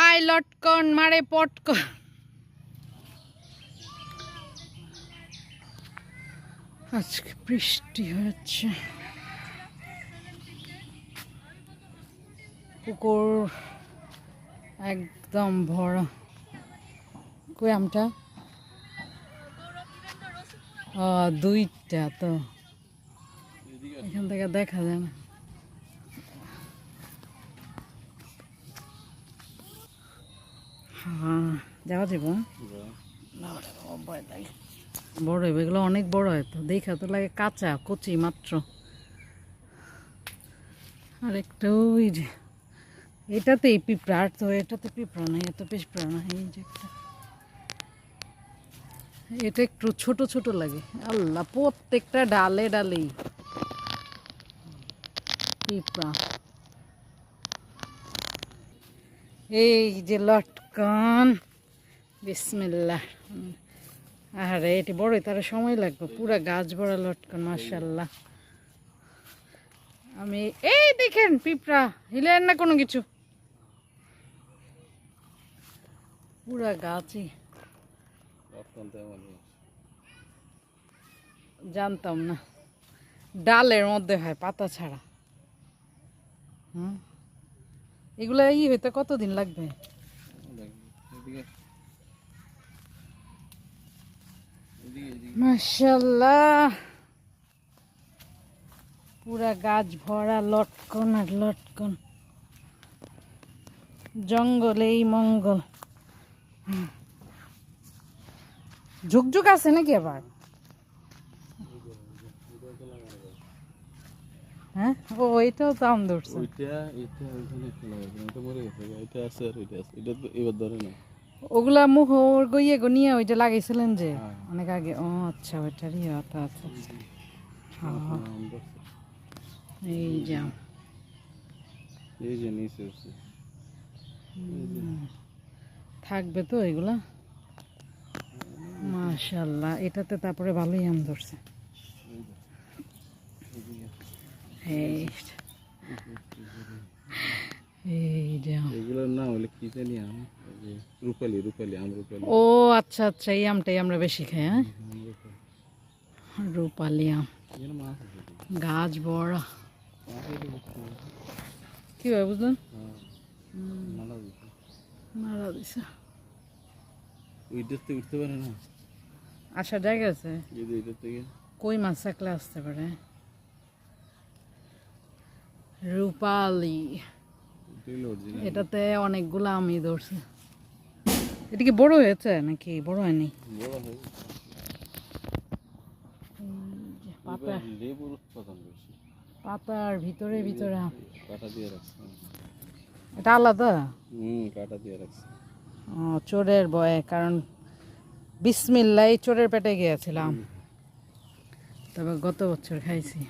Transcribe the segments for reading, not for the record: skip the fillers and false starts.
আয় লটকন মারে পটকন। আজকে বৃষ্টি হচ্ছে। পুকুর একদম ভরা। কই আমটা? দুইটা তো এখান থেকে দেখা যায় না। হ্যাঁ যাওয়া যাব। বড় হবে এগুলো, অনেক বড় হয় তো, দেখা তো লাগে কাঁচা কচি মাত্র। আর একটা ওই যে এটাতেই পিঁপড়া, আর তো এটাতে পিঁপড়া নাই, এত পিঁপড়া না। এই যে একটা, এটা একটু ছোট ছোট লাগে। আল্লাহ, প্রত্যেকটা ডালে ডালেই পিঁপড়া। এই যে লটকন, বিসমিল্লাহ। আরে এটি বড়ই, তার সময় লাগবে। পুরা গাছ ভরা লটকন, মাশাআল্লাহ। আমি এই দেখেন পিঁপড়া, হিলেন না কোনো কিছু, পুরা গাছই। জানতাম না ডালের মধ্যে হয়, পাতা ছাড়া। এগুলা হইতে কতদিন লাগবে? মাশাআল্লাহ, পুরা গাছ ভরা লটকন আর লটকন। জঙ্গলেই মঙ্গল। ঝুকঝুক আছে নাকি আবার? হ্যাঁ, ও এটাও তো আম ধরছে। ওগুলা মোহর গইয়ে গনিয়ে ওইটা লাগাইছিলেন যে অনেক আগে। ও আচ্ছা, ওইটারই আচ্ছা আচ্ছা। এই যে থাকবে তো এগুলা, মাশাআল্লাহ। এটাতে তারপরে ভালোই আম ধরছে। ও আচ্ছা আচ্ছা, এই আমটাই আমরা বেশি খাই। হ্যাঁ, রূপালি আম, গাছ বড়। কি ভাই বুঝলেন? মারা দিছে, উঠতে পারে না, আসার জায়গা আছে। কই মাছ থাকলে আসতে পারে। রূপালি, এটাতে অনেকগুলো আমি ধরছে। এটা কি বড় হয়েছে নাকি বড় হয়নি? পাতার ভিতরে ভিতরে এটা আলাদা। চোরের ভয়ে, কারণ বিসমিল্লাহ চোরের পেটে গিয়েছিলাম, তবে গত বছর খাইছি।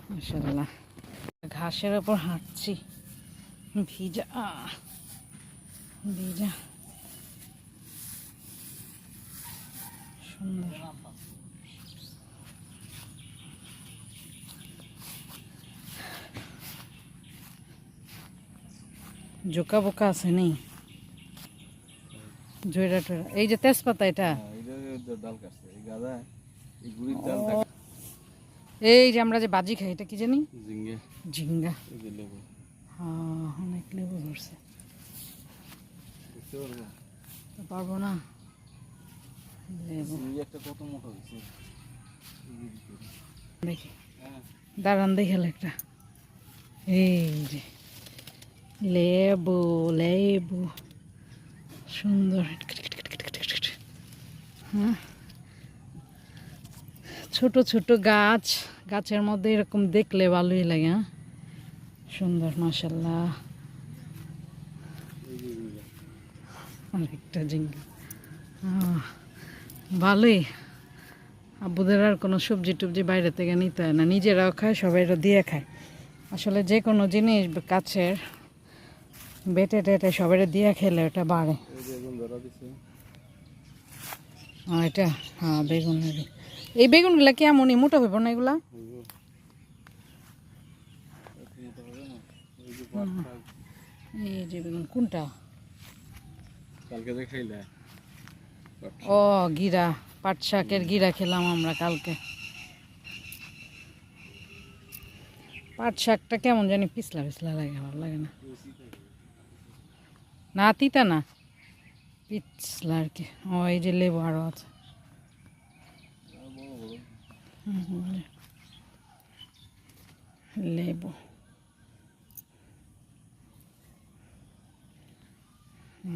মাশাআল্লাহ, ঘাসের ওপর হাঁটছি, ভিজা ভিজা, সুন্দর। জোকা বোকা আছে নেই? জয়রা টয়রা, এই যে তেজপাতা, এটা এই যে আমরা যে বাজি খাই, এটা কি জানি? ঝিঙ্গা। হ্যাঁ, অনেক লেবু ধরছে, পারবো না। দেখি, দাঁড়ান দেখাল একটা। এই যে লেবু, লেবু সুন্দর। হ্যাঁ, ছোট ছোট গাছ, গাছের মধ্যে এরকম দেখলে ভালোই লাগে। হ্যাঁ, সুন্দর, মাশাআল্লাহ। আরেকটা ঝিঙ্গা, ভালোই। আব্বুদের আর কোনো সবজি টবজি বাইরে থেকে নিতে হয় না, নিজেরাও খায়, সবাই দিয়ে খায়। আসলে যে কোনো জিনিস গাছের বেটে টেটে সবাই দিয়ে খেলে ওটা বাড়ে। এটা হ্যাঁ, বেগুন। এই বেগুনগুলা কেমনই মোটা হইব না এগুলা? এই যে বেগুন কোনটা? কালকে যে খাইলে ও গিরা, পাট শাকের গিরা খেলাম আমরা কালকে। পাট শাকটা কেমন জানি পিছলা পিছলা লাগে, ভালো লাগে না। না তিতা না, পিছলা আর কি। ও এই যে লেবু আরো আছে। লেবু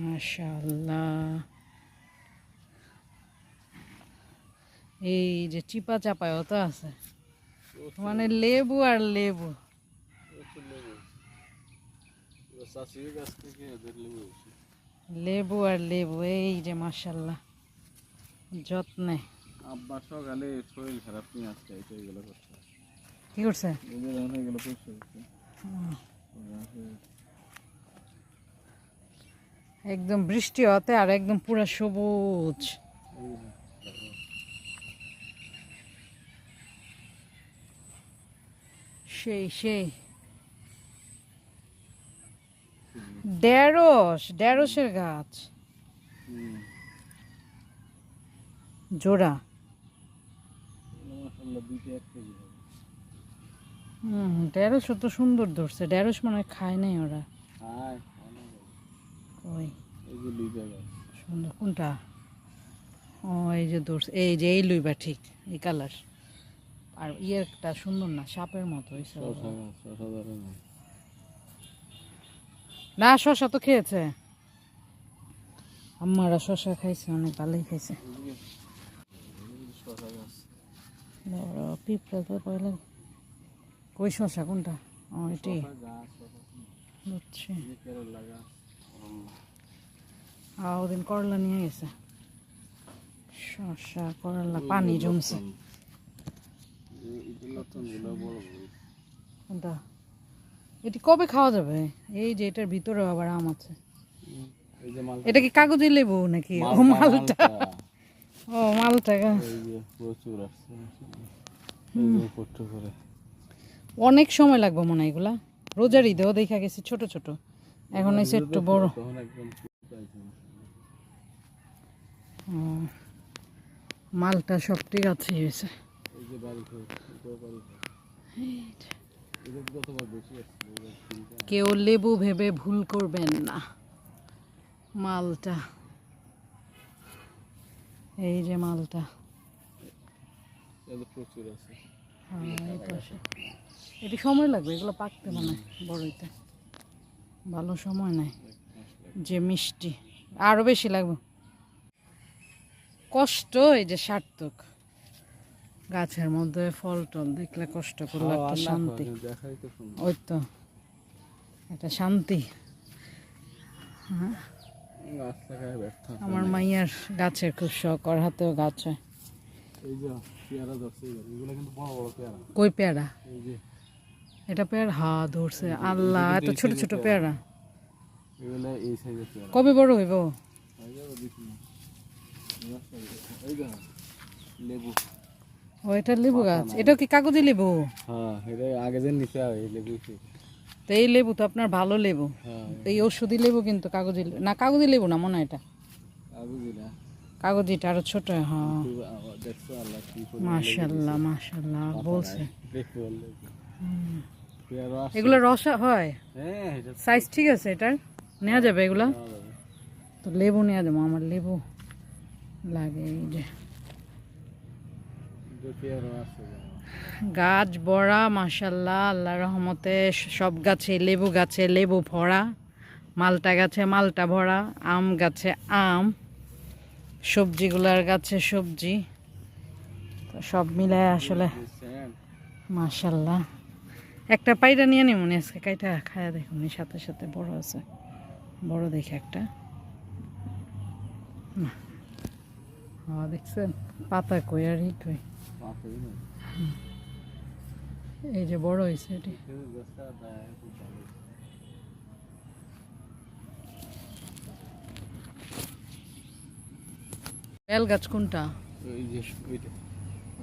মাশাআল্লাহ। এই যে চিপা চাপায়ও তো আছে, মানে লেবু আর লেবু। লেবু আর লেবু, এই যে মাশাআল্লাহ যত্নে। আব্বা সকালে শরীর খারাপ নিয়ে আসছে, এইগুলো করছে। কি করছে? এগুলো করছে। একদম বৃষ্টি হতে আর একদম পুরা সবুজ। সেই সেই ঢেঁড়সের গাছ জোড়া। ঢেঁড়স তো সুন্দর ধরছে। ঢেঁড়স মনে হয় খায় নাই ওরা। ওই সুন্দর কোনটা? ও এই যে ধরছে, এই যে এই লইবা ঠিক এই কালার। আর ইয়েরটা সুন্দর না, সাপের মতো হয়েছে। না শশা তো খেয়েছে, আম্মারা শশা খাইছে, অনেক ভালোই খাইছে। পিঁপড়া তো পয়লা কই শশা কোনটা? ও এটি বুঝছি। ওদিন করলা নিয়ে গেছে, শশা করলা পানি জমছে। কোনটা? এটি কবে খাওয়া যাবে? এই যে এটার ভিতরে আবার আম আছে। এটা কি কাগজি লেবু নাকি? ও মালটা, ও মালটা অনেক সময় লাগবে মনে হয় এগুলা। রোজার ঈদেও দেখা গেছে ছোট ছোট, এখন হয়েছে একটু বড়। মালটা সব ঠিক আছে হয়েছে। কেউ লেবু ভেবে ভুল করবেন না। মালটা, এই যে মালটা প্রচুর আছে। এটি সময় লাগবে এগুলো পাকতে, মানে বড় হইতে ভালো সময় নাই। যে মিষ্টি আরো বেশি লাগবে। কষ্ট এই যে সার্থক। গাছের মধ্যে ফল টল দেখলে কষ্ট করলে একটা শান্তি। ওই তো একটা শান্তি। আমার মাইয়ার গাছের খুব শখ, ওর হাতেও গাছ হয়। কই পেয়ারা? এটা পেয়ারা? হা ধরছে আল্লাহ, এত ছোট ছোট পেয়ারা। কবে বড় হইব? লেবু, ও এটা লেবু গাছ। এটাও কি কাগজি লেবু? হ্যাঁ, এটা আগে যে নিচে এই লেবু। তো এই লেবু তো আপনার ভালো লেবু। এই ওষুধি লেবু কিন্তু কাগজি না, কাগজি লেবু না মনে হয় এটা। কাগজিটা আরো ছোট। হ্যাঁ মাশাআল্লাহ মাশাআল্লাহ বলছে। এগুলো রস হয়? সাইজ ঠিক আছে এটার? নেওয়া যাবে এগুলা? তো লেবু নেওয়া যাবো, আমার লেবু লাগে। এই যে গাছ ভরা মাশাআল্লাহ, আল্লাহর রহমতে সব গাছে লেবু, গাছে লেবু ভরা, মালটা গাছে মালটা ভরা, আম গাছে আম, সবজিগুলার গাছে সবজি, তো সব মিলায় আসলে মাশাআল্লাহ। একটা পাইরা নিয়ে নি মনে আজকে কাইটা খায়া দেখুন, সাথে সাথে বড় আছে, বড় দেখে একটা। হ্যাঁ দেখছেন পাতা কই আর ই কই, এই যে বড় হয়েছে এটি। বেল গাছ কোনটা?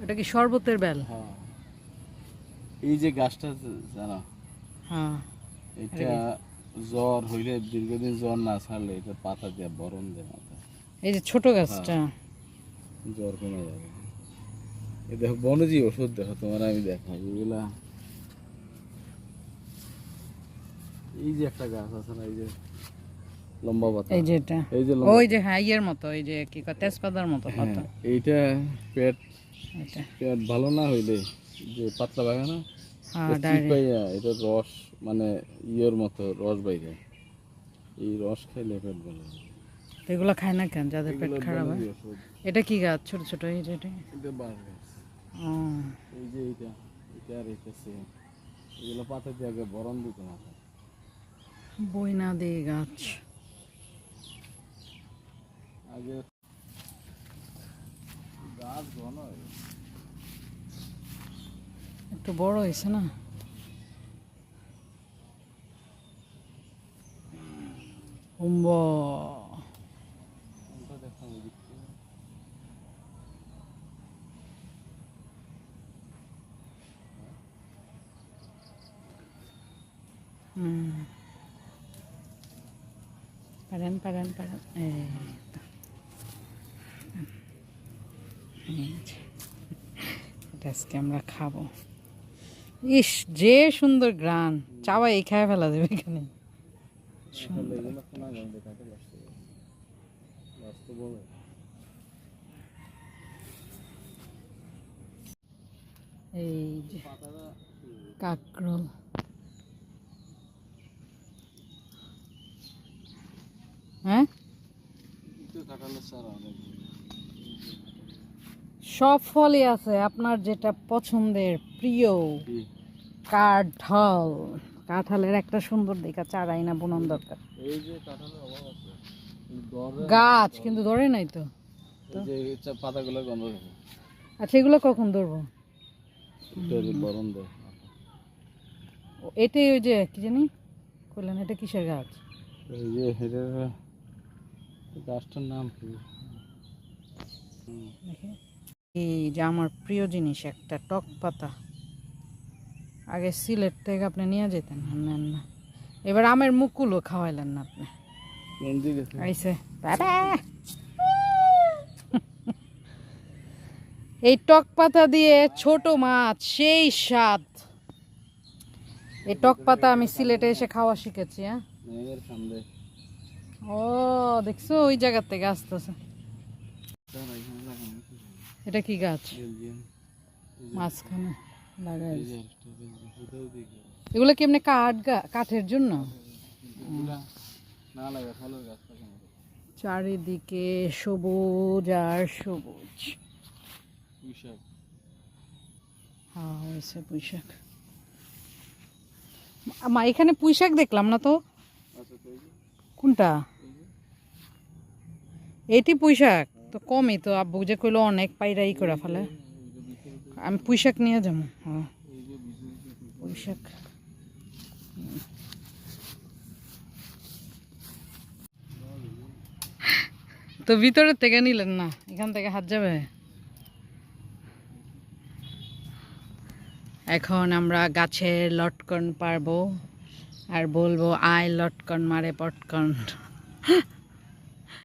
এটা কি শরবতের বেল? এই যে গাছটা জানা? হ্যাঁ এটা জ্বর হইলে দীর্ঘদিন জ্বর না ছাড়লে এটা পাতা দিয়ে বরণ দেয় মাথা, এই যে ছোট গাছটা জ্বর কমে যাবে। এই দেখো বনজি ওষুধ, দেখো তোমার আমি দেখাই এগুলা। এই যে একটা গাছ আছে না, এই যে লম্বা পাতা, এই যে এটা এই যে ওই যে হ্যাঁ ইয়ের মতো, এই যে কি কয় তেজপাতার মতো পাতা। এইটা পেট এটা পেট ভালো না হইলে যে পাতলা ভাঙে না, হ্যাঁ ডায়রিয়া। এটা রস মানে ইয়ের মতো রস বাইরে, এই রস খাইলে পেট ভালো হয়। তো এগুলো খায় না কেন যাদের পেট এগুলো খারাপ হয়? বনজি ওষুধ। এটা কি গাছ ছোট ছোট এই যে এটা? এটা বাঁশ গাছ, ও এই যে এইটা, এটা আর এটা same। এগুলো পাতা দিয়ে আগে বরণ দিত মাথা। বইনা দিয়ে গাছ। আগে গাছ ঘন হয়। একটু বড় হয়েছে না? হুম্বা কোনটা দেখাবো দেখতে? পারেন পারেন পারেন এই তো। এই যে। এটা আজকে আমরা খাবো। ইস যে সুন্দর গ্রান, চাওয়াই খায় ফেলা যাবে এখানে। তাহলে এগুলো শোনা যায় দেখাতে লাগছে, গাছ তো বড়। এই যে পাতাটা কাকরোল। হ্যাঁ একটু কাটালে সারা অনেক। সব ফলই আছে, আপনার যেটা পছন্দের প্রিয়। কি? কাঁঠাল, কাঁঠালের একটা সুন্দর দেখা চারাই না বুনন দরকার। এই যে কাঁঠালের অভাব আছে, কিন্তু ধরে গাছ কিন্তু ধরে নাই তো। এই যে পাতাগুলো গন্ধ থাকে, আচ্ছা এগুলো কখন ধরবো? এটা বরণ দেয়। এটাই ওই যে কি জানি কইলেন, এটা কিসের গাছ? এই যে এটার গাছটার নাম কি? দেখি। এই যে আমার প্রিয় জিনিস একটা টক পাতা, আগে সিলেট থেকে আপনি নিয়ে যেতেন, নেন না। এবার আমের মুকুলও খাওয়াইলেন না আপনি। কোন দিকে? আইসে বাবা। এই টক পাতা দিয়ে ছোট মাছ সেই স্বাদ। এই টক পাতা আমি সিলেটে এসে খাওয়া শিখেছি। হ্যাঁ মেয়ের সামনে ও দেখছো ওই জায়গা থেকে আসতেছে। এটা কি গাছ? মাঝখানে লাগাই। এগুলো কি এমনি কাঠের জন্য? না লাগে ফলের গাছ থাকে না। চারিদিকে সবুজ আর সবুজ। পুঁইশাক। হ্যাঁ হয়েছে পুঁইশাক। মা এখানে পুঁইশাক দেখলাম না তো। আচ্ছা তো এই যে কোনটা? এটি পুঁইশাক তো কমই তো, আব্বু যে কইলো অনেক পাইরাই করে ফেলে। আমি পুঁইশাক নিয়ে যাবো। হ্যাঁ এই যে পুঁইশাক। তো ভিতরের থেকে নিলেন না, এখান থেকে হাত যাবে। এখন আমরা গাছের লটকন পারবো আর বলবো আয় লটকন মারে পটকন।